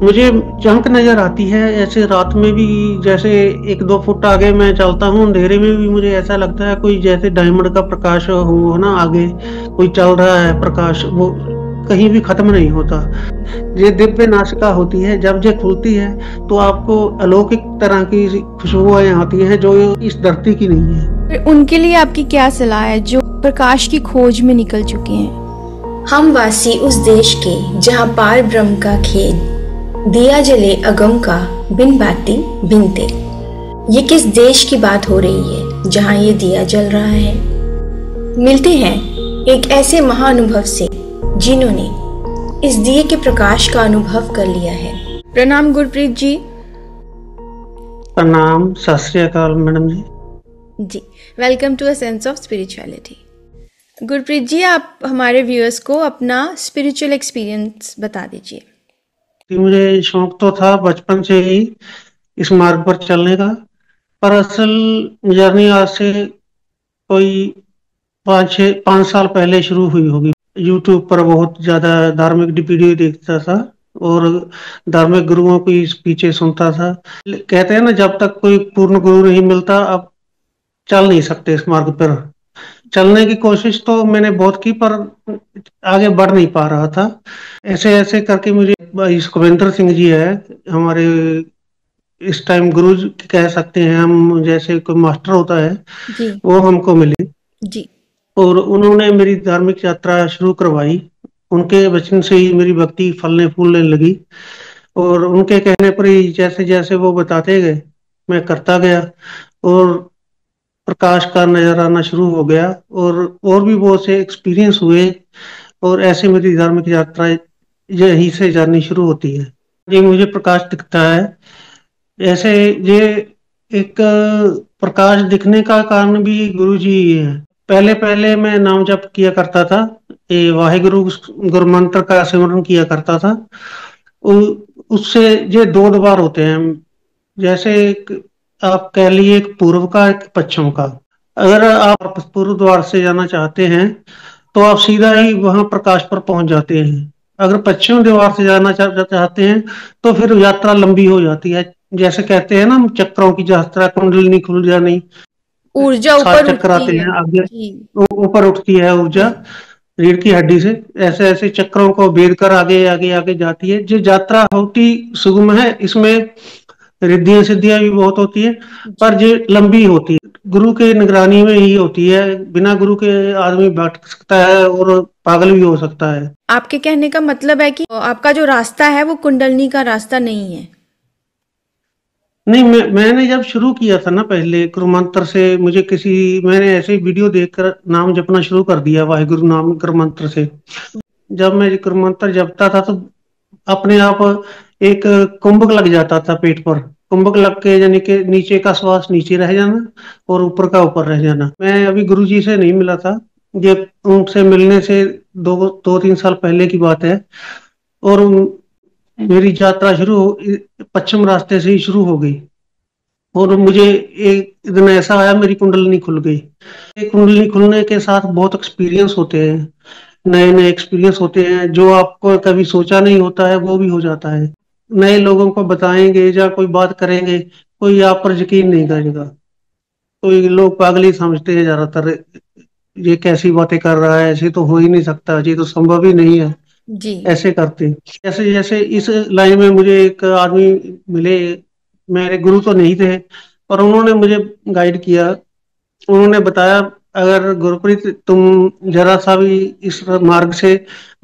मुझे चमक नजर आती है ऐसे रात में भी। जैसे 1-2 फुट आगे मैं चलता हूँ अंधेरे में भी मुझे ऐसा लगता है कोई जैसे डायमंड का प्रकाश हो ना, आगे कोई चल रहा है, प्रकाश वो कहीं भी खत्म नहीं होता। ये दिव्य नासिका होती है, जब ये खुलती है तो आपको अलौकिक तरह की खुशबुएं आती हैं जो इस धरती की नहीं है। फिर उनके लिए आपकी क्या सलाह है जो प्रकाश की खोज में निकल चुके हैं? हम वासी उस देश के जहाँ पार ब्रह्म का खेल, दिया जले अगम का बिन बाती बिन तेल। ये किस देश की बात हो रही है जहाँ ये दिया जल रहा है? मिलते हैं एक ऐसे महाअनुभव से जिन्होंने इस दिए के प्रकाश का अनुभव कर लिया है। प्रणाम गुरप्रीत जी। प्रणाम, सत श्री अकाल मैडम जी। जी, welcome to a sense of spirituality. Gurpreet ji, आप हमारे व्यूअर्स को अपना स्पिरिचुअल एक्सपीरियंस बता दीजिए। मुझे शौक तो था बचपन से ही इस मार्ग पर चलने का, पर असल जर्नी आज से कोई 5 साल पहले शुरू हुई होगी। यूट्यूब पर बहुत ज्यादा धार्मिक वीडियो देखता था और धार्मिक गुरुओं की पीछे सुनता था। कहते हैं ना, जब तक कोई पूर्ण गुरु नहीं मिलता आप चल नहीं सकते इस मार्ग पर। चलने की कोशिश तो मैंने बहुत की, पर आगे बढ़ नहीं पा रहा था। ऐसे ऐसे करके मुझे भाई सुखविंदर सिंह जी है हमारे, इस टाइम गुरु जी कह सकते हैं हम, जैसे कोई मास्टर होता है, जी वो हमको मिले जी। और उन्होंने मेरी धार्मिक यात्रा शुरू करवाई। उनके वचन से ही मेरी भक्ति फलने फूलने लगी और उनके कहने पर ही जैसे जैसे वो बताते गए मैं करता गया और प्रकाश का नजर आना शुरू हो गया। और भी बहुत से एक्सपीरियंस हुए और ऐसे मेरी धार्मिक यात्रा यही से जानी शुरू होती है। ये मुझे प्रकाश दिखता है ऐसे। ये एक प्रकाश दिखने का कारण भी गुरु जी ही है। पहले पहले मैं नाम जप किया करता था, ये वाहिगुरु गुरु मंत्र का सिमरन किया करता था। उससे ये दो द्वार होते हैं, जैसे आप कह लिए एक पूर्व का एक पश्चिम का। अगर आप पूर्व द्वार से जाना चाहते हैं तो आप सीधा ही वहां प्रकाश पर पहुंच जाते हैं। अगर पश्चिम द्वार से जाना चाहते हैं तो फिर यात्रा लंबी हो जाती है। जैसे कहते हैं ना, हम चक्रों की यात्रा, कुंडलिनी खुल जानी, ऊर्जा 7 ऊपर चक्कर उठती आते है। हैं आगे, जी ऊपर उठती है ऊर्जा जी रीढ़ की हड्डी से। ऐसे ऐसे चक्रों को भेद कर आगे आगे आगे जाती है। जो यात्रा होती सुगम है, इसमें रिद्धियां सिद्धियां भी बहुत होती है, जी। पर ये लंबी होती है। गुरु के निगरानी में ही होती है। बिना गुरु के आदमी भटक सकता है और पागल भी हो सकता है। आपके कहने का मतलब है कि आपका जो रास्ता है वो कुंडलनी का रास्ता नहीं है। नहीं, मैंने जब शुरू किया था ना पहले गुरु मंत्र से, मुझे किसी, मैंने ऐसे ही वीडियो देखकर नाम जपना शुरू कर दिया वाहिगुरु नाम गुरु मंत्र से। जब मैं गुरु मंत्र जपता था तो अपने आप एक कुंभक लग जाता था पेट पर। कुंभक लग के यानी कि नीचे का श्वास नीचे रह जाना और ऊपर का ऊपर रह जाना। मैं अभी गुरु जी से नहीं मिला था, ये उनसे मिलने से 2-3 साल पहले की बात है। और मेरी यात्रा पश्चिम रास्ते से ही शुरू हो गई और मुझे एक दिन ऐसा आया मेरी कुंडलिनी खुल गई। एक कुंडलिनी खुलने के साथ बहुत एक्सपीरियंस होते हैं, नए नए एक्सपीरियंस होते हैं। जो आपको कभी सोचा नहीं होता है वो भी हो जाता है। नए लोगों को बताएंगे या कोई बात करेंगे, कोई आप पर यकीन नहीं करेगा। कोई लोग पागल ही समझते हैं ज्यादातर, ये कैसी बातें कर रहा है, ऐसे तो हो ही नहीं सकता, ये तो संभव ही नहीं है, जी ऐसे करते हैं। जैसे जैसे इस लाइन में मुझे एक आदमी मिले, मेरे गुरु तो नहीं थे पर उन्होंने मुझे गाइड किया। उन्होंने बताया, अगर गुरप्रीत तुम जरा सा भी इस मार्ग से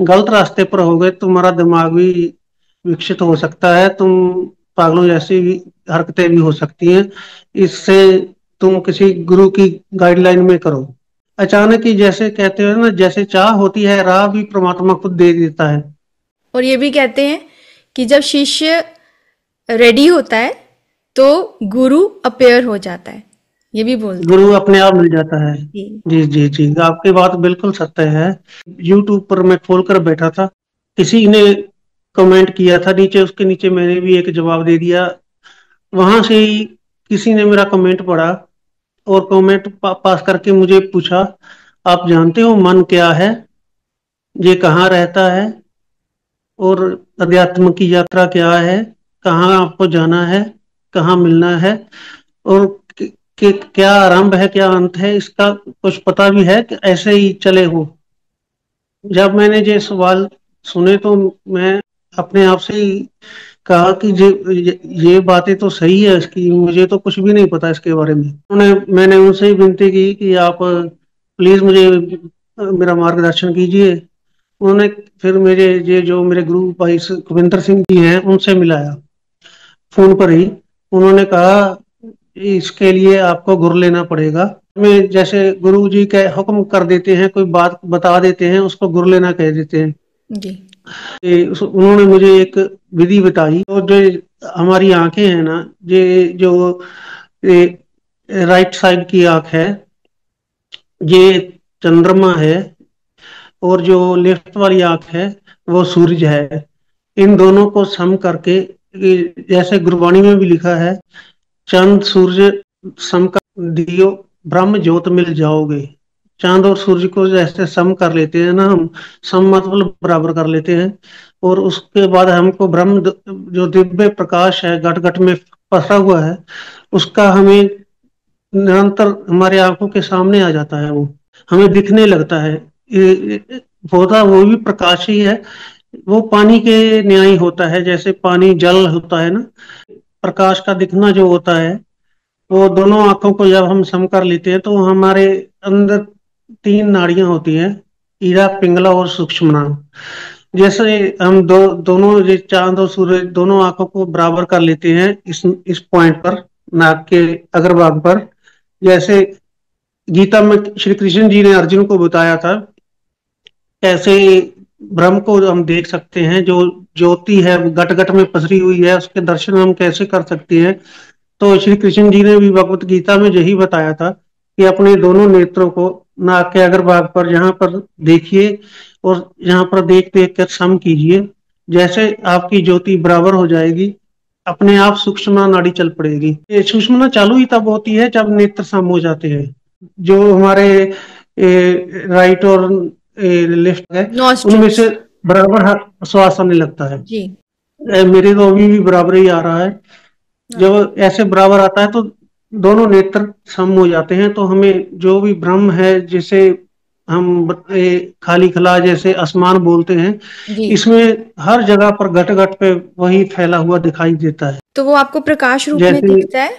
गलत रास्ते पर हो गए, तुम्हारा दिमाग भी विकसित हो सकता है, तुम पागलों जैसी भी हरकतें भी हो सकती हैं। इससे तुम किसी गुरु की गाइडलाइन में करो। अचानक ही, जैसे कहते हैं ना, जैसे चाह होती है राह भी परमात्मा खुद दे देता है। और ये भी कहते हैं कि जब शिष्य रेडी होता है तो गुरु अपेयर हो जाता है। ये भी बोलते गुरु अपने आप मिल जाता है। हैं। जी जी जी, आपकी बात बिल्कुल सत्य है। यूट्यूब पर मैं खोल कर बैठा था, किसी ने कमेंट किया था नीचे, उसके नीचे मैंने भी एक जवाब दे दिया। वहां से ही किसी ने मेरा कमेंट पढ़ा और कमेंट पास करके मुझे पूछा, आप जानते हो मन क्या है, ये कहाँ रहता है, और अध्यात्म की यात्रा क्या है, कहाँ आपको जाना है, कहाँ मिलना है, और क्या आरंभ है क्या अंत है, इसका कुछ पता भी है कि ऐसे ही चले हो। जब मैंने ये सवाल सुने तो मैं अपने आप से ही कहा कि ये बातें तो सही है इसकी, मुझे तो कुछ भी नहीं पता इसके बारे में। मैंने उनसे ही विनती की कि आप प्लीज मुझे मेरा मार्गदर्शन कीजिए। उन्होंने फिर मेरे ये जो मेरे गुरु भाई सुखविंदर सिंह जी हैं उनसे मिलाया फोन पर ही। उन्होंने कहा इसके लिए आपको गुरु लेना पड़ेगा। में जैसे गुरु जी के हुक्म कर देते हैं, कोई बात बता देते हैं, उसको गुरु लेना कह देते हैं। जी। उन्होंने मुझे एक विधि बताई। तो जो हमारी आंखें हैं ना, ये जो राइट साइड की आंख है ये चंद्रमा है, और जो लेफ्ट वाली आंख है वो सूरज है। इन दोनों को सम करके, जैसे गुरबाणी में भी लिखा है, चांद सूरज सम कर दियो ब्रह्म ज्योत मिल जाओगे। चांद और सूरज को जैसे सम कर लेते हैं ना हम, सम मतलब बराबर कर लेते हैं, और उसके बाद हमको ब्रह्म जो दिव्य प्रकाश है घट घट में पसरा हुआ है, उसका हमें निरंतर हमारे आंखों के सामने आ जाता है, वो हमें दिखने लगता है। पौधा वो भी प्रकाश ही है, वो पानी के न्याय होता है, जैसे पानी जल होता है ना। प्रकाश का दिखना जो होता है, वो दोनों आंखों को जब हम सम कर लेते हैं तो हमारे अंदर तीन नाड़ियां होती हैं, ईरा, पिंगला और सूक्ष्मना। जैसे हम दोनों ये चांद और सूरज दोनों आंखों को बराबर कर लेते हैं इस पॉइंट पर, नाक के अग्रभाग पर। जैसे गीता में श्री कृष्ण जी ने अर्जुन को बताया था कैसे ब्रह्म को हम देख सकते हैं, जो ज्योति है घट घट में पसरी हुई है, उसके दर्शन हम कैसे कर सकते हैं। तो श्री कृष्ण जी ने भी भगवत गीता में यही बताया था कि अपने दोनों नेत्रों को नाक के अग्रभाग पर यहाँ पर देखिए, और यहाँ पर देख देख कर सम कीजिए। जैसे आपकी ज्योति बराबर हो जाएगी, अपने आप सूक्ष्म नाड़ी चल पड़ेगी। ये सूक्ष्म चालू ही तब होती है जब नेत्र सम हो जाते हैं। जो हमारे राइट और लेफ्ट है, उनमें नॉस्ट्रिल्स। से बराबर श्वास आने लगता है। जी। मेरे तो अभी भी बराबर ही आ रहा है। जब ऐसे बराबर आता है तो दोनों नेत्र सम हो जाते हैं, तो हमें जो भी ब्रह्म है, जिसे हम खाली खला जैसे आसमान बोलते हैं, जी। इसमें हर जगह पर घट घट पे वही फैला हुआ दिखाई देता है। तो वो आपको प्रकाश रूप में जैसे दिखता है?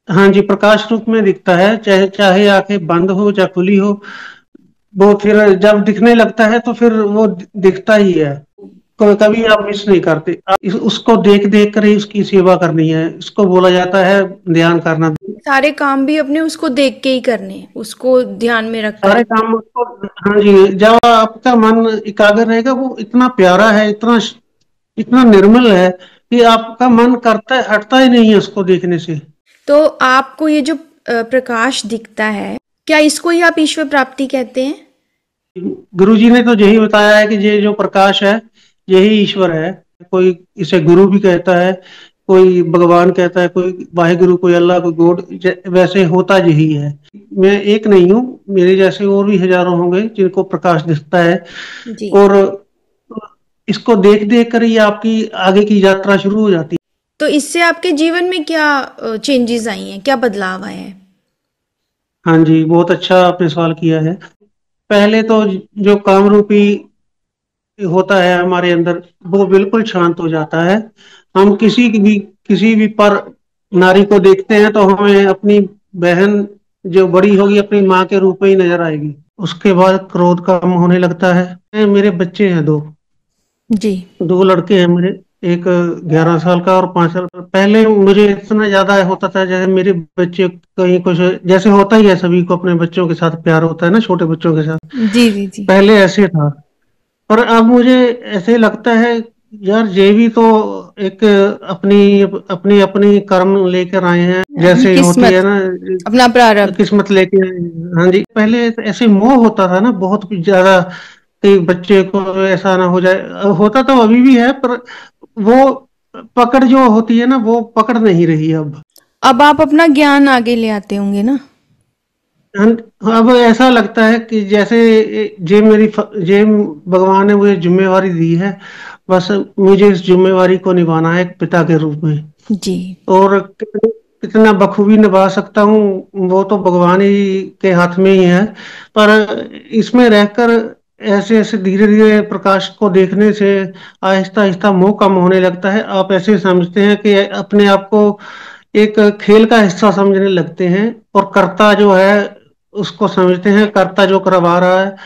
हाँ जी, प्रकाश रूप में दिखता है, चाहे चाहे आंखें बंद हो या खुली हो, वो फिर जब दिखने लगता है तो फिर वो दिखता ही है। कभी आप मिस नहीं करते। उसको देख देख कर ही उसकी सेवा करनी है, इसको बोला जाता है ध्यान करना। सारे काम भी अपने उसको देख के ही करने, उसको ध्यान में रखकर। सारे काम उसको, हाँ जी, जब आपका मन एकाग्र रहेगा, वो इतना प्यारा है, इतना इतना निर्मल है कि आपका मन करता है, हटता ही नहीं है उसको देखने से। तो आपको ये जो प्रकाश दिखता है, क्या इसको ही आप ईश्वर प्राप्ति कहते हैं? गुरुजी ने तो यही बताया है कि ये जो प्रकाश है यही ईश्वर है। कोई इसे गुरु भी कहता है, कोई भगवान कहता है, कोई वाहिगुरु, कोई अल्लाह, कोई गॉड, वैसे होता यही है। मैं एक नहीं हूँ, मेरे जैसे और भी हजारों होंगे जिनको प्रकाश दिखता है। जी। और इसको देख देख कर ही आपकी आगे की यात्रा शुरू हो जाती है। तो इससे आपके जीवन में क्या चेंजेस आई हैं, क्या बदलाव आए हैं? हाँ जी, बहुत अच्छा आपने सवाल किया है। पहले तो जो काम रूपी होता है हमारे अंदर, वो बिल्कुल शांत हो जाता है। हम किसी भी पर नारी को देखते हैं तो हमें अपनी बहन जो बड़ी होगी अपनी माँ के रूप में ही नजर आएगी। उसके बाद क्रोध कम होने लगता है। मेरे बच्चे हैं दो, जी। दो लड़के हैं मेरे, एक 11 साल का और 5 साल का। पहले मुझे इतना ज्यादा होता था, जैसे मेरे बच्चे कहीं कुछ, जैसे होता ही है सभी को अपने बच्चों के साथ प्यार होता है ना, छोटे बच्चों के साथ। जी। जी। जी। पहले ऐसे था, पर अब मुझे ऐसे लगता है यार ये भी तो एक अपनी अपनी अपनी कर्म लेकर आए हैं, अपनी जैसे होती है किस्मत, ना, अपना प्रारब्ध। किस्मत लेके आए हैं। हाँ जी, पहले ऐसे मोह होता था ना बहुत ज्यादा कि बच्चे को ऐसा ना हो जाए, होता तो अभी भी है, पर वो पकड़ जो होती है ना, वो पकड़ नहीं रही अब। अब आप अपना ज्ञान आगे ले आते होंगे ना? अब ऐसा लगता है कि जैसे जे भगवान ने मुझे जिम्मेवारी दी है, बस मुझे इस जिम्मेवारी को निभाना है एक पिता के रूप में। जी। और कितना बखूबी निभा सकता हूँ वो तो भगवान ही के हाथ में ही है। पर इसमें रहकर ऐसे ऐसे धीरे धीरे प्रकाश को देखने से आहिस्ता आहिस्ता मोह कम होने लगता है। आप ऐसे समझते हैं कि अपने आप को एक खेल का हिस्सा समझने लगते हैं, और कर्ता जो है उसको समझते हैं, कर्ता जो करवा रहा है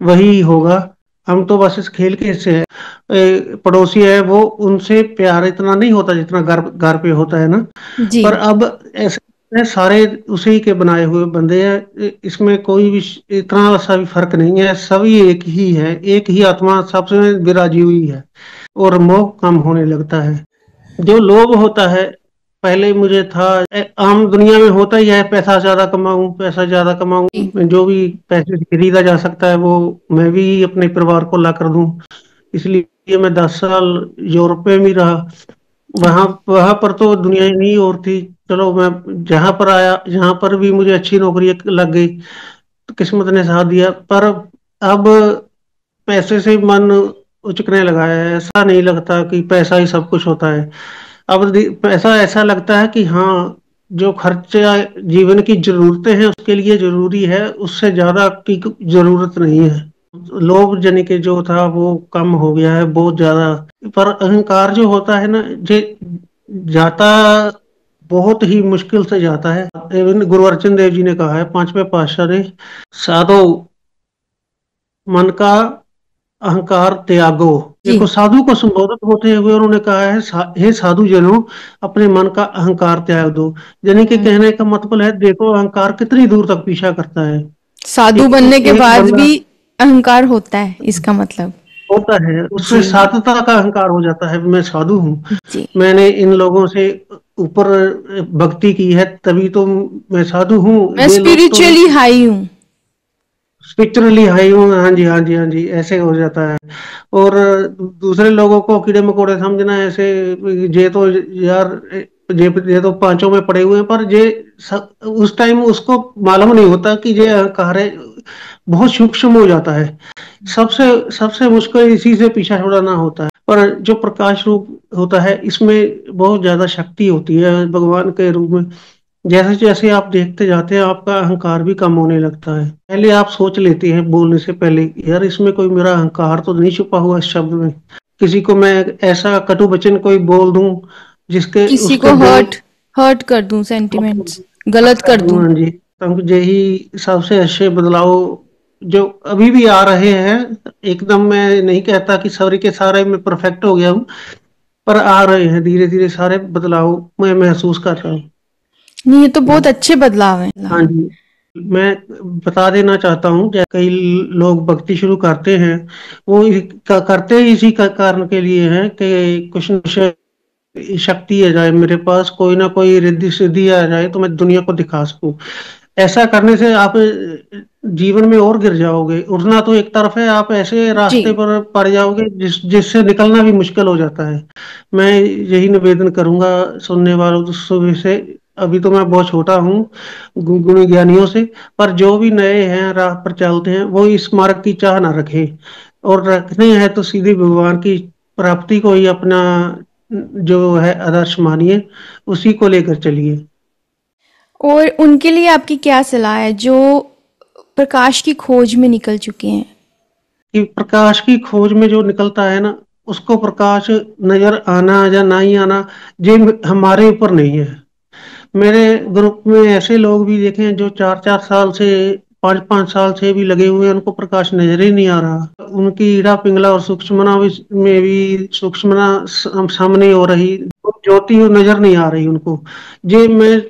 वही होगा। हम तो बस इस खेल के हिस्से हैं। पड़ोसी है वो, उनसे प्यार इतना नहीं होता जितना घर घर पे होता है ना। जी। पर अब ऐसे सारे उसी के बनाए हुए बंदे हैं, इसमें कोई भी इतना सा भी फर्क नहीं है, सभी एक ही है, एक ही आत्मा सबसे विराजी हुई है। और मोह कम होने लगता है। जो लोभ होता है, पहले मुझे था, आम दुनिया में होता ही है, पैसा ज्यादा कमाऊं, पैसा ज्यादा कमाऊं, जी। जो भी पैसे से खरीदा जा सकता है वो मैं भी अपने परिवार को ला कर दूं। इसलिए मैं 10 साल यूरोप में भी रहा। वहां वहां पर तो दुनिया ही नहीं और थी। चलो मैं जहां पर आया, जहां पर भी मुझे अच्छी नौकरी लग गई तो किस्मत ने साथ दिया। पर अब पैसे से मन उचकने लगा है। ऐसा नहीं लगता कि पैसा ही सब कुछ होता है। अब पैसा ऐसा लगता है कि हाँ, जो खर्चा जीवन की जरूरतें हैं उसके लिए जरूरी है, उससे ज्यादा की जरूरत नहीं है। लोभ जन के जो था वो कम हो गया है बहुत ज्यादा। पर अहंकार जो होता है ना, जे जाता बहुत ही मुश्किल से जाता है। इवन गुरु अर्जन देव जी ने कहा है, पांचवें पातशाह ने, साधो मन का अहंकार त्यागो। जी। देखो, साधु को संबोधित होते हुए उन्होंने कहा है, हे साधु जनों, अपने मन का अहंकार त्याग दो। यानी कि कहने का मतलब है, देखो अहंकार कितनी दूर तक पीछा करता है। साधु एक बनने के एक बाद बंदा भी अहंकार होता है, इसका मतलब। होता है, उसमें जी। साधुता का अहंकार हो जाता है, मैं साधु हूँ, जी। मैंने इन लोगों से ऊपर भक्ति की है, तभी तो मैं साधु हूँ। मैं ये लोग तो स्पिरिचुअली हाई हूँ। स्पिरिचुअली हाई हूँ, हाँ जी हाँ जी हाँ जी, ऐसे हो जाता है। और दूसरे लोगों को कीड़े मकोड़े समझना ऐसे, ये तो यार, ये तो पांचों में पड़े हुए हैं, पर उस टाइम उसको मालूम नहीं होता कि ये अहंकार है, बहुत सूक्ष्म हो जाता है। सबसे सबसे मुश्किल इसी से पीछा छुड़ाना होता है। पर जो प्रकाश रूप होता है, इसमें बहुत ज्यादा शक्ति होती है भगवान के रूप में। जैसे जैसे आप देखते जाते हैं, आपका अहंकार भी कम होने लगता है। पहले आप सोच लेते हैं बोलने से पहले, यार इसमें कोई मेरा अहंकार तो नहीं छुपा हुआ इस शब्द में। किसी को मैं ऐसा कटु वचन कोई बोल दूं जिसके किसी उसके को दिल हर्ट हर्ट कर दूं, सेंटिमेंट्स गलत कर दूं। हाँ जी। तो यही सबसे अच्छे बदलाव जो अभी भी आ रहे हैं। एकदम मैं नहीं कहता कि सारे के सारे मैं परफेक्ट हो गया हूँ, पर आ रहे हैं धीरे धीरे सारे बदलाव, मैं महसूस कर रहा हूँ। नहीं, ये तो बहुत अच्छे बदलाव हैं। हाँ जी। मैं बता देना चाहता हूँ, जैसे कई लोग भक्ति शुरू करते हैं, वो करते ही इसी कारण के लिए हैं कि कुछ न कुछ शक्ति आ जाए मेरे पास, कोई ना कोई रिद्धि सिद्धि आ जाए तो मैं दुनिया को दिखा सकूं। ऐसा करने से आप जीवन में और गिर जाओगे। उठना तो एक तरफ है, आप ऐसे जी। रास्ते पर पड़ जाओगे जिससे निकलना भी मुश्किल हो जाता है। मैं यही निवेदन करूंगा सुनने वालों सभी से। अभी तो मैं बहुत छोटा हूँ गुणी ज्ञानियों से, पर जो भी नए हैं राह पर चलते हैं वो इस मार्ग की चाह ना रखे, और रखने हैं तो सीधी भगवान की प्राप्ति को ही अपना जो है आदर्श मानिए, उसी को लेकर चलिए। और उनके लिए आपकी क्या सलाह है जो प्रकाश की खोज में निकल चुके हैं? कि प्रकाश की खोज में जो निकलता है ना, उसको प्रकाश नजर आना या नहीं आना, ये हमारे ऊपर नहीं है। मेरे ग्रुप में ऐसे लोग भी देखे हैं जो 4-4 साल से, 5-5 साल से भी लगे हुए हैं, उनको प्रकाश नजर ही नहीं आ रहा। उनकी ईड़ा पिंगला और सूक्ष्मना में भी सूक्ष्मना सामने हो रही, ज्योति नजर नहीं आ रही उनको। ये मैं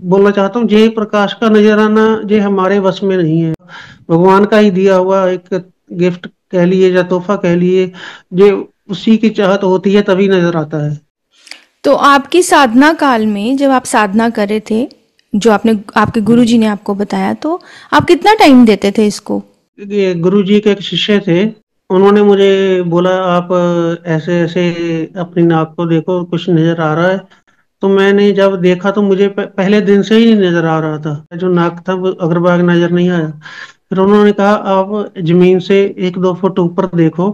बोलना चाहता हूँ, ये प्रकाश का नजर आना ये हमारे वश में नहीं है। भगवान का ही दिया हुआ एक गिफ्ट कह लिए या तोहफा कह लिए, ये उसी की चाहत होती है तभी नजर आता है। तो आपकी साधना काल में जब आप साधना कर रहे थे, जो आपने आपके गुरु जी ने आपको बताया, तो आप कितना टाइम देते थे इसको? ये गुरु जी के एक शिष्य थे, उन्होंने मुझे बोला, आप ऐसे ऐसे अपनी नाक को देखो, कुछ नजर आ रहा है। तो मैंने जब देखा तो मुझे पहले दिन से ही नजर आ रहा था, जो नाक था वो अग्रभाग नजर नहीं आया। फिर उन्होंने कहा आप जमीन से 1-2 फुट ऊपर देखो,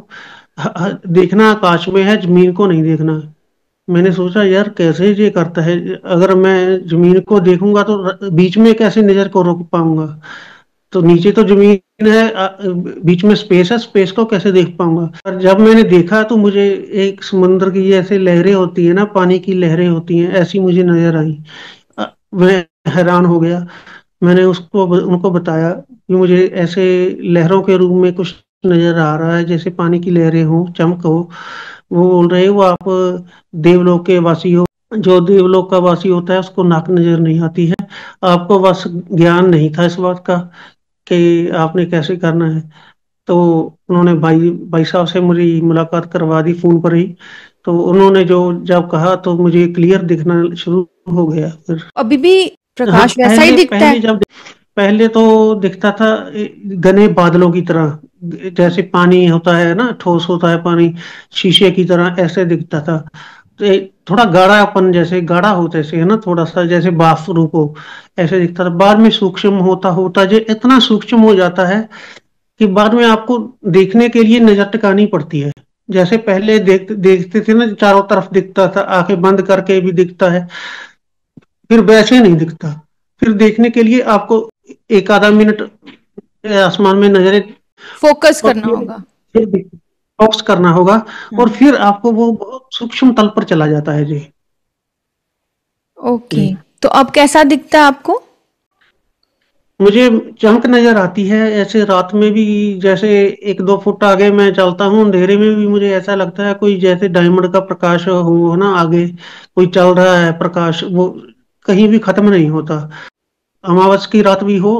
देखना आकाश में है, जमीन को नहीं देखना। मैंने सोचा यार कैसे ये करता है, अगर मैं जमीन को देखूंगा तो बीच में कैसे नजर को रोक पाऊंगा, तो नीचे तो जमीन है, बीच में स्पेस है, स्पेस को कैसे देख पाऊंगा। पर जब मैंने देखा तो मुझे एक समुद्र की जैसे लहरें होती है ना, पानी की लहरें होती हैं, ऐसी मुझे नजर आई। मैं हैरान हो गया। मैंने उसको उनको बताया कि मुझे ऐसे लहरों के रूप में कुछ नजर आ रहा है, जैसे पानी की लहरें हो, चमक हो। वो बोल रहे वो आप देवलोक के वासी हो। जो देवलोक का वासी होता है उसको नाक नजर नहीं आती है। आपको बस ज्ञान नहीं था इस बात का कि आपने कैसे करना है। तो उन्होंने भाई भाई साहब से मेरी मुलाकात करवा दी फोन पर ही। तो उन्होंने जो जब कहा तो मुझे क्लियर दिखना शुरू हो गया फिर। अभी भी हाँ, प्रकाश वैसा ही पहले दिखता पहले है? जब पहले तो दिखता था घने बादलों की तरह, जैसे पानी होता है ना, ठोस होता है पानी, शीशे की तरह ऐसे दिखता था। तो थोड़ा गाढ़ापन, जैसे गाढ़ा हो, जैसे है ना, थोड़ा सा जैसे बाफ रूप हो, ऐसे दिखता था। बाद में सूक्ष्म होता होता जो इतना सूक्ष्म हो जाता है कि बाद में आपको देखने के लिए नजर टिकानी पड़ती है। जैसे पहले देखते थे ना, चारों तरफ दिखता था, आंखें बंद करके भी दिखता है, फिर वैसे नहीं दिखता। फिर देखने के लिए आपको एक आधा मिनट आसमान में नजरें, फोकस और करना होगा। फिर फोकस करना होगा, और हाँ। फिर आपको वो बहुत सूक्ष्म तल पर चला जाता है जी। ओके, जी, तो अब कैसा दिखता है आपको? मुझे चमक नजर आती है ऐसे रात में भी। जैसे 1-2 फुट आगे मैं चलता हूँ अंधेरे में भी, मुझे ऐसा लगता है कोई जैसे डायमंड का प्रकाश हो ना, आगे कोई चल रहा है प्रकाश, वो कहीं भी खत्म नहीं होता। अमावस की रात भी हो,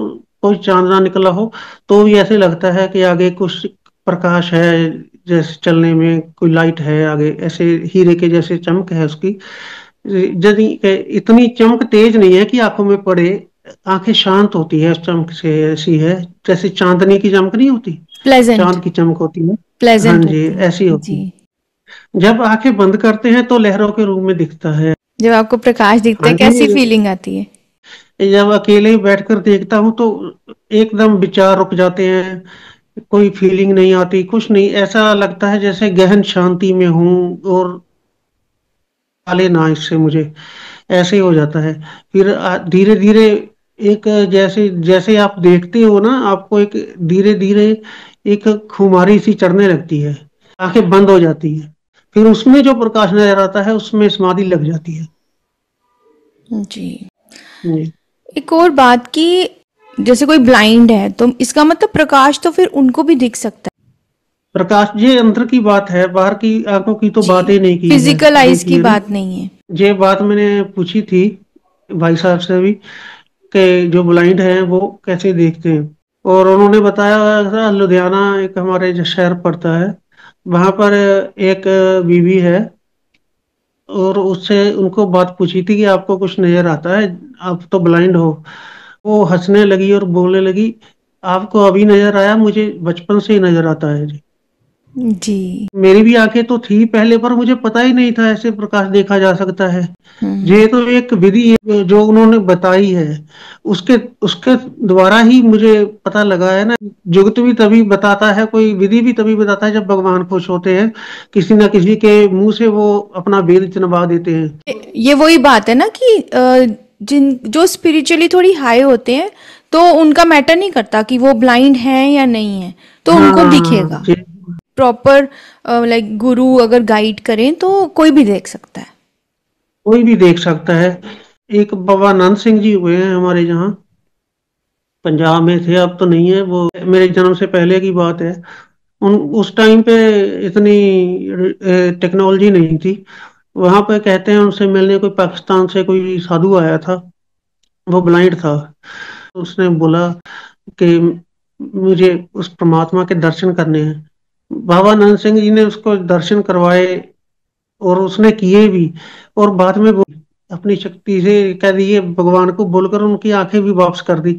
कोई चांद ना निकला हो, तो भी ऐसे लगता है कि आगे कुछ प्रकाश है, जैसे चलने में कोई लाइट है आगे, ऐसे हीरे के जैसे चमक है उसकी। यदि इतनी चमक तेज नहीं है कि आंखों में पड़े, आंखें शांत होती है उस चमक से, ऐसी है जैसे चांदनी की चमक नहीं होती, प्लेजेंट। चांद की चमक होती है। हाँ प्लेजेंट जी, होती है ऐसी जी। होती है। जब आंखें बंद करते हैं तो लहरों के रूप में दिखता है। जब आपको प्रकाश दिखता हाँ है जी, कैसी फीलिंग आती है? जब अकेले बैठकर देखता हूँ तो एकदम विचार रुक जाते हैं, कोई फीलिंग नहीं आती, कुछ नहीं, ऐसा लगता है जैसे गहन शांति में हूँ, और आले ना इससे मुझे ऐसे ही हो जाता है। फिर धीरे धीरे एक, जैसे जैसे आप देखते हो ना, आपको एक धीरे धीरे एक खुमारी सी चढ़ने लगती है, आंखें बंद हो जाती है, फिर उसमें जो प्रकाश नजर आता है उसमें समाधि लग जाती है। जी। जी। एक और बात कि जैसे कोई ब्लाइंड है तो इसका मतलब प्रकाश तो फिर उनको भी दिख सकता प्रकाश ये अंदर की बात है, बाहर की आंखों की तो है। बात जी, ही नहीं की है। फिजिकल आइज की देखिए ना, बात नहीं है। ये बात मैंने पूछी थी भाई साहब से भी, कि जो ब्लाइंड हैं वो कैसे देखते हैं। और उन्होंने बताया था, लुधियाना एक हमारे जो शहर पड़ता है, वहां पर एक बीवी है, और उससे उनको बात पूछी थी कि आपको कुछ नजर आता है, आप तो ब्लाइंड हो। वो हंसने लगी और बोलने लगी, आपको अभी नजर आया, मुझे बचपन से ही नजर आता है जी। जी। मेरी भी आंखें तो थी पहले, पर मुझे पता ही नहीं था ऐसे प्रकाश देखा जा सकता है। हम्म। ये तो एक विधि है जो उन्होंने बताई है, उसके उसके द्वारा ही मुझे पता लगा है ना। जुगत भी तभी बताता है, कोई विधि भी तभी बताता है जब भगवान खुश होते हैं, किसी ना किसी के मुंह से वो अपना वेद चिनवा देते हैं। ये वही बात है ना कि जिन जो स्पिरिचुअली थोड़ी हाई होते हैं तो उनका मैटर नहीं करता कि वो ब्लाइंड हैं या नहीं है, तो उनको हाँ दिखेगा। प्रॉपर लाइक गुरु अगर गाइड करें तो कोई भी देख सकता है। कोई भी देख सकता है। एक बाबा नंद सिंह जी हुए हैं हमारे यहाँ, पंजाब में थे, अब तो नहीं है, वो मेरे जन्म से पहले की बात है। उन उस टाइम पे इतनी टेक्नोलॉजी नहीं थी। वहां पे कहते हैं उनसे मिलने कोई पाकिस्तान से कोई साधु आया था, वो ब्लाइंड था। उसने बोला कि मुझे उस परमात्मा के दर्शन करने हैं। बाबा नंद सिंह जी ने उसको दर्शन करवाए, और उसने किए भी। और बाद में वो अपनी शक्ति से कह दिए, भगवान को बोलकर उनकी आंखें भी वापस कर दी।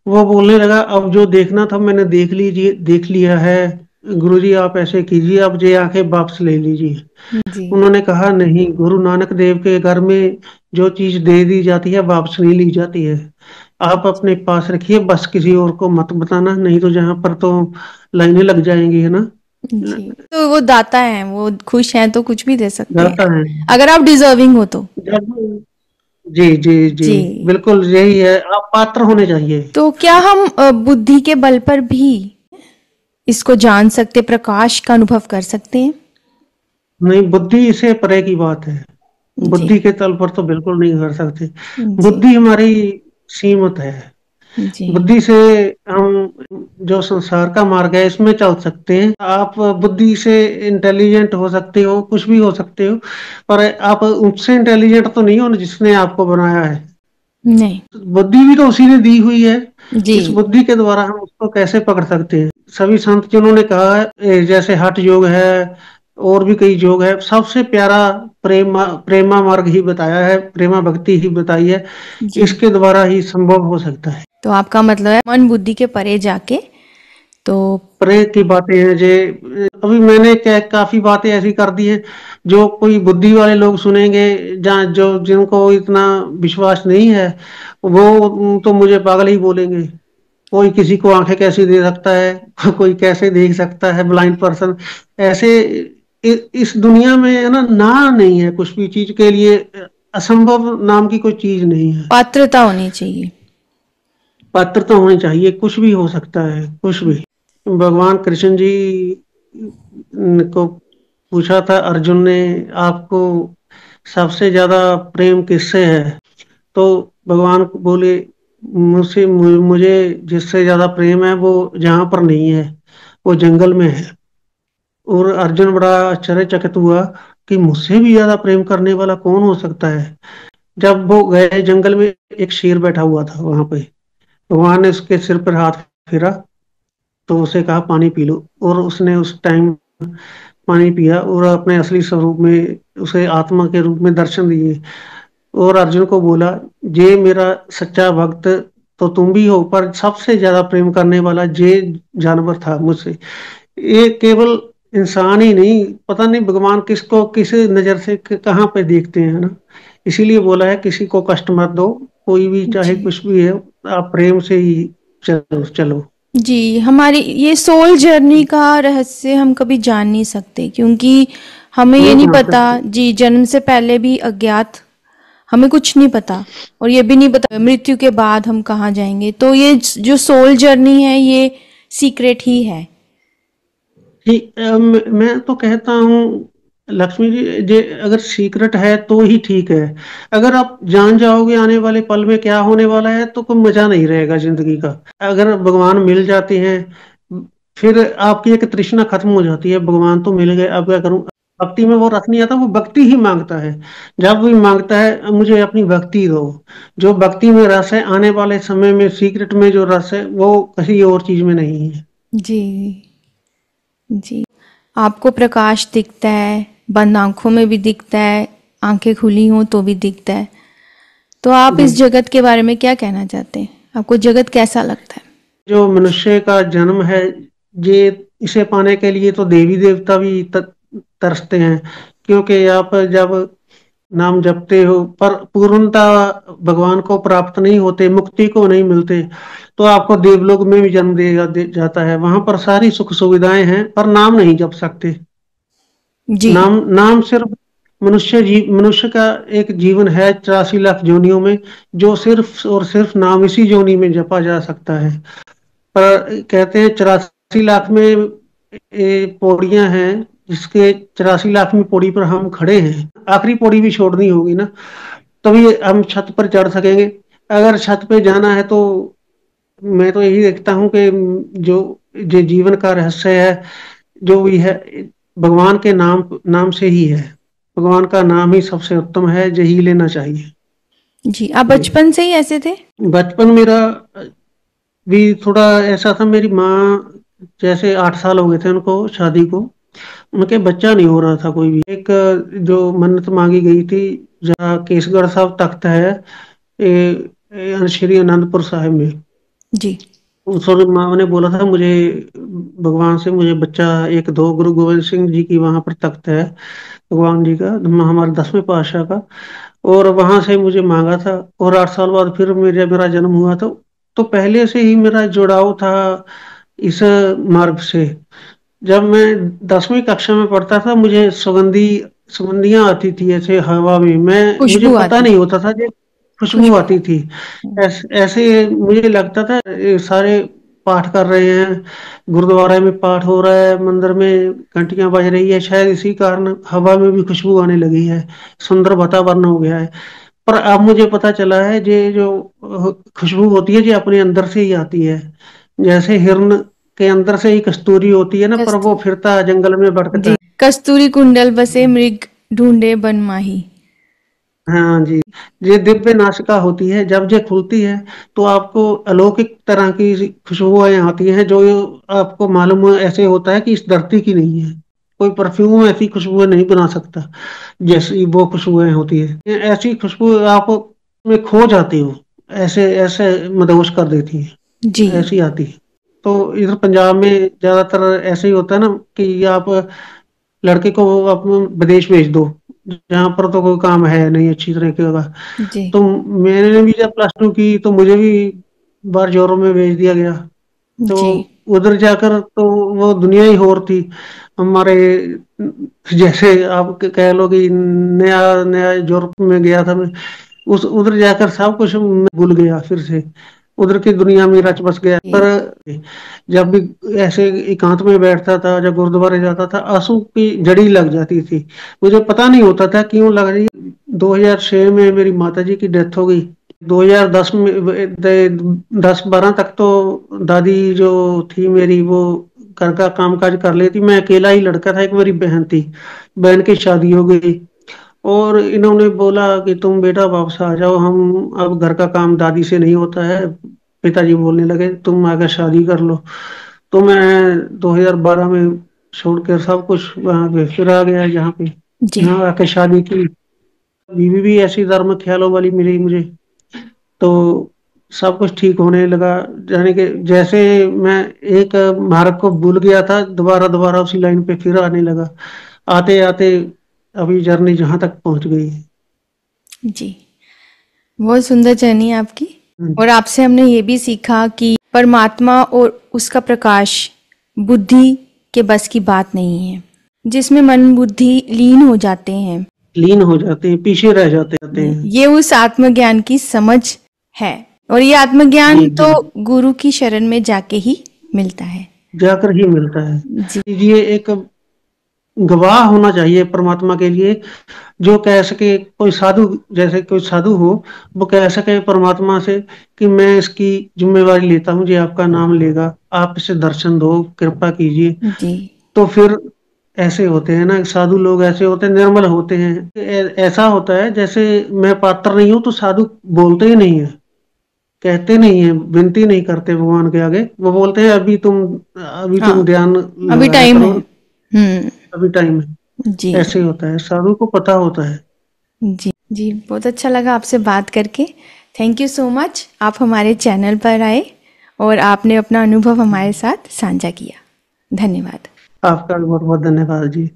वो बोलने लगा, अब जो देखना था मैंने देख लीजिए, देख लिया है, गुरुजी आप ऐसे कीजिए, आप ये आंखें वापस ले लीजिए। जी। उन्होंने कहा नहीं, गुरु नानक देव के घर में जो चीज दे दी जाती है वापस नहीं ली जाती है। आप अपने पास रखिए, बस किसी और को मत बताना, नहीं तो जहां पर तो लाइनें लग जाएंगी, है ना। जी, तो वो दाता हैं, वो खुश हैं तो कुछ भी दे सकते हैं, जाता है अगर आप डिजर्विंग हो तो। जब, जी जी जी, जी। बिल्कुल यही है, आप पात्र होने चाहिए। तो क्या हम बुद्धि के बल पर भी इसको जान सकते, प्रकाश का अनुभव कर सकते हैं? नहीं, बुद्धि से परे की बात है। जी। बुद्धि के तल पर तो बिल्कुल नहीं कर सकते। जी। बुद्धि हमारी सीमित है। जी। बुद्धि से हम जो संसार का मार्ग है इसमें चल सकते हैं। आप बुद्धि से इंटेलिजेंट हो सकते हो, कुछ भी हो सकते हो, पर आप उससे इंटेलिजेंट तो नहीं हो ना जिसने आपको बनाया है। नहीं। बुद्धि भी तो उसी ने दी हुई है। जी। इस बुद्धि के द्वारा हम उसको कैसे पकड़ सकते हैं। सभी संत जिन्होंने कहा है, जैसे हठ योग है और भी कई योग है, सबसे प्यारा प्रेमा मार्ग ही बताया है, प्रेमा भक्ति ही बताई है। जी। इसके द्वारा ही संभव हो सकता है। तो आपका मतलब है मन बुद्धि के परे जाके, तो परे की बातें हैं जे, अभी मैंने क्या काफी बातें ऐसी कर दी हैं जो कोई बुद्धि वाले लोग सुनेंगे, जहाँ जो जिनको इतना विश्वास नहीं है, वो तो मुझे पागल ही बोलेंगे। कोई किसी को आंखें कैसी दे सकता है, कोई कैसे देख सकता है, ब्लाइंड पर्सन ऐसे। इस दुनिया में है ना, ना नहीं है कुछ भी चीज के लिए, असंभव नाम की कोई चीज नहीं है। पात्रता होनी चाहिए। पात्र तो होनी चाहिए, कुछ भी हो सकता है, कुछ भी। भगवान कृष्ण जी को पूछा था अर्जुन ने, आपको सबसे ज्यादा प्रेम किससे है? तो भगवान बोले, मुझे जिससे ज्यादा प्रेम है वो जहां पर नहीं है, वो जंगल में है। और अर्जुन बड़ा आश्चर्यचकित हुआ कि मुझसे भी ज्यादा प्रेम करने वाला कौन हो सकता है। जब वो गए जंगल में, एक शेर बैठा हुआ था वहां पे। भगवान ने उसके सिर पर हाथ फेरा, तो उसे कहा पानी पी लो, और उसने उस टाइम पानी पिया और अपने असली स्वरूप में उसे आत्मा के रूप में दर्शन दिए। और अर्जुन को बोला, ये मेरा सच्चा भक्त तो तुम भी हो, पर सबसे ज्यादा प्रेम करने वाला ये जानवर था मुझसे। ये केवल इंसान ही नहीं, पता नहीं भगवान किसको किस नजर से कहाँ पे देखते हैं, ना। इसीलिए बोला है किसी को कष्ट मत दो, कोई भी चाहे जी। कुछ भी है, आप प्रेम से ही चलो चलो। जी, हमारी ये सोल जर्नी का रहस्य हम कभी जान नहीं सकते, क्योंकि हमें ये नहीं नहीं जान पता। सकते। जी, जन्म से पहले भी अज्ञात, हमें कुछ नहीं पता, और ये भी नहीं पता मृत्यु के बाद हम कहाँ जाएंगे। तो ये जो सोल जर्नी है, ये सीक्रेट ही है। ठीक, मैं तो कहता हूँ लक्ष्मी जी, जे अगर सीक्रेट है तो ही ठीक है। अगर आप जान जाओगे आने वाले पल में क्या होने वाला है, तो कोई मजा नहीं रहेगा जिंदगी का। अगर भगवान मिल जाते हैं, फिर आपकी एक तृष्णा खत्म हो जाती है, भगवान तो मिल गए, अब क्या करूं। भक्ति में वो रस नहीं आता, वो भक्ति ही मांगता है। जब भी मांगता है मुझे अपनी भक्ति दो, जो भक्ति में रस है, आने वाले समय में सीक्रेट में जो रस है वो किसी और चीज में नहीं है। जी। जी, आपको प्रकाश दिखता है, बंद आंखों में भी दिखता है, आंखें खुली हों तो भी दिखता है। तो आप जी, इस जगत के बारे में क्या कहना चाहते हैं? आपको जगत कैसा लगता है? जो मनुष्य का जन्म है, ये इसे पाने के लिए तो देवी देवता भी तरसते हैं। क्योंकि आप जब नाम जपते हो पर पूर्णता भगवान को प्राप्त नहीं होते, मुक्ति को नहीं मिलते, तो आपको देवलोक में भी जन्म जाता है। वहां पर सारी सुख सुविधाएं हैं, पर नाम नहीं जप सकते। जी। नाम नाम सिर्फ मनुष्य का एक जीवन है 84 लाख जोनियों में, जो सिर्फ और सिर्फ नाम इसी जोनी में जपा जा सकता है। पर कहते हैं 84 लाख में ये पौड़ियां हैं, जिसके 84 लाख में पौड़ी पर हम खड़े हैं, आखिरी पौड़ी भी छोड़नी होगी ना, तभी हम छत पर चढ़ सकेंगे। अगर छत पे जाना है तो मैं तो यही देखता हूँ कि जो जो जीवन का रहस्य है, जो भी है, भगवान के नाम नाम से ही है। भगवान का नाम ही सबसे उत्तम है, यही लेना चाहिए। जी, आप जी। बचपन से ही ऐसे थे? बचपन मेरा भी थोड़ा ऐसा था। मेरी माँ, जैसे 8 साल हो गए थे उनको शादी को, उनके बच्चा नहीं हो रहा था कोई भी। एक जो मन्नत मांगी गई थी, जहाँ केसगढ़ साहब तख्त है, श्री आनंदपुर साहिब में, जी। उस वक्त माँ ने बोला था मुझे भगवान से मुझे बच्चा एक दो, गुरु गोविंद सिंह जी की वहां पर तख्त है भगवान जी का, हमारे 10वें पातशाह का, और वहां से मुझे मांगा था। और 8 साल बाद फिर मेरा मेरा जन्म हुआ। तो पहले से ही मेरा जुड़ाव था इस मार्ग से। जब मैं 10वीं कक्षा में पढ़ता था, मुझे सुगंधियां आती थी ऐसे हवा में, मुझे खुशबू पता आती नहीं थी। होता था, जो खुशबू खुशबू। आती थी। ऐसे मुझे लगता था ये सारे पाठ कर रहे हैं, गुरुद्वारे में पाठ हो रहा है, मंदिर में घंटियां बज रही है, शायद इसी कारण हवा में भी खुशबू आने लगी है, सुंदर वातावरण हो गया है। पर अब मुझे पता चला है, ये जो खुशबू होती है, ये अपने अंदर से ही आती है। जैसे हिरण के अंदर से ही कस्तूरी होती है ना, पर वो कस्तूरी। फिरता है, जंगल में भटकता जी, है। कस्तूरी कुंडल बसे मृग ढूंढे बन माही। हाँ जी। ये दिव्य नासिका होती है, जब ये खुलती है तो आपको अलौकिक तरह की खुशबुएं आती हैं, जो आपको मालूम ऐसे होता है कि इस धरती की नहीं है। कोई परफ्यूम ऐसी खुशबुएं नहीं बना सकता जैसी वो खुशबुएं होती है। ये ऐसी खुशबू आप में खो जाती हो, ऐसे ऐसे मदहोश कर देती जी। है, ऐसी आती है। तो इधर पंजाब में ज्यादातर ऐसे ही होता है ना, कि आप लड़के को आप विदेश भेज दो, जहाँ पर तो कोई काम है नहीं अच्छी तरीके का। जी। तो मैंने भी जब प्लस 2 की, तो मुझे भी बाहर जोरों में भेज दिया गया। तो जी। उधर जाकर तो वो दुनिया ही और थी हमारे। जैसे आप कह लो कि नया नया यूरोप में गया था मैं, उस उधर जाकर सब कुछ मैं भूल गया फिर से, उधर की दुनिया में रच बस गया। पर जब भी ऐसे एकांत में बैठता था, जब गुरुद्वारे जाता था, आंसू की जड़ी लग जाती थी। मुझे पता नहीं होता था क्यों लग रही है। 2006 में मेरी माता जी की डेथ हो गई। 2010 में 10-12 तक तो दादी जो थी मेरी, वो घर का काम काज कर लेती, मैं अकेला ही लड़का था। एक मेरी बहन थी, बहन की शादी हो गई, और इन्होंने बोला कि तुम बेटा वापस आ जाओ, हम अब घर का काम दादी से नहीं होता है। पिताजी बोलने लगे तुम आगे शादी कर लो। तो मैं 2012 में छोड़कर सब कुछ वहां पे फिर आ गया, यहाँ पे जी। यहाँ आके शादी की। बीवी भी ऐसी धर्म ख्यालों वाली मिली मुझे, तो सब कुछ ठीक होने लगा। यानी कि जैसे मैं एक मार्ग को भूल गया था, दोबारा दोबारा उसी लाइन पे फिर आने लगा, आते आते अभी जर्नी जहां तक पहुंच गई है। जी। बहुत सुंदर जर्नी है आपकी। और आपसे हमने ये भी सीखा कि परमात्मा और उसका प्रकाश बुद्धि के बस की बात नहीं है, जिसमें मन बुद्धि लीन हो जाते हैं। लीन हो जाते हैं, पीछे रह जाते हैं। ये उस आत्मज्ञान की समझ है। और ये आत्मज्ञान जी तो जी। गुरु की शरण में जाके ही मिलता है। जाकर ही मिलता है। जी। ये एक गवाह होना चाहिए परमात्मा के लिए, जो कह सके, कोई साधु, जैसे कोई साधु हो, वो कह सके परमात्मा से कि मैं इसकी जिम्मेवारी लेता हूँ, ये आपका नाम लेगा, आप इसे दर्शन दो, कृपा कीजिए। जी। तो फिर ऐसे होते हैं ना, साधु लोग ऐसे होते हैं, निर्मल होते हैं। ऐसा होता है जैसे मैं पात्र नहीं हूं, तो साधु बोलते ही नहीं है, कहते नहीं है, विनती नहीं करते भगवान के आगे। वो बोलते हैं अभी तुम हाँ, ध्यान अभी लगाया टाइम करो, है। हम्म। अभी टाइम है। जी। ऐसे ही होता है, साधु को पता होता है। जी। जी, बहुत अच्छा लगा आपसे बात करके। थैंक यू सो मच, आप हमारे चैनल पर आए और आपने अपना अनुभव हमारे साथ साझा किया। धन्यवाद। आपका भी बहुत बहुत धन्यवाद जी।